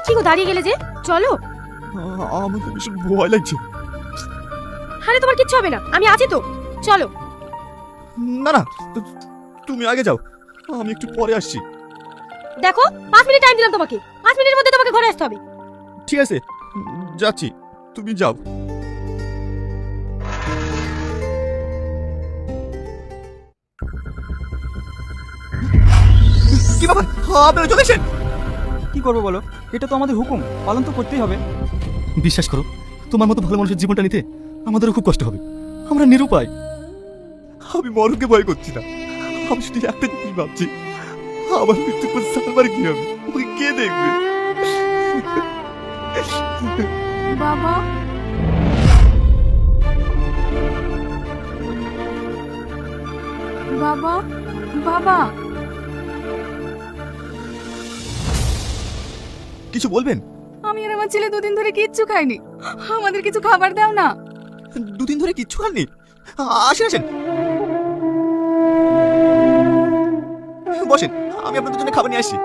কি গো দাঁড়িয়ে গেলে যে? চলো। আমার তো ভীষণ ভয় লাগছে। আরে তোমার কিচ্ছু হবে না, আমি আছি তো, চলো। না না, তুমি আগে যাও, আমি একটু পরে আসছি। দেখো 5 মিনিট টাইম দিলাম তোমাকে, 5 মিনিটের মধ্যে তোমাকে ঘরে আসতে হবে। ঠিক আছে, যাচ্ছি, তুমি যাও। কি ব্যাপার, আপনারা চলে এসেছেন? কি করবো বলো, এটা তো আমাদের হুকুম, পালন তো করতেই হবে। বিশ্বাস করো, তোমার মতো ভালো মানুষের জীবনটা নিতে আমাদেরও খুব কষ্ট হবে। আমরা নিরুপায়। আমি মরণকে ভয় করছি না, আমি শুধু একটা জিনিস ভাবছি, আমার মৃত্যুর পর সালমার কি হবে, ওকে কে দেখবে? বাবা, বাবা, বাবা। কিছু বলবেন? আমি আর আমার ছেলে দুদিন ধরে কিচ্ছু খাইনি, আমাদের কিছু খাবার দাও না। দুদিন ধরে কিচ্ছু খাননি? আসেন আসেন, বসেন, আমি আপনাদের জন্য খাবার নিয়ে আসছি।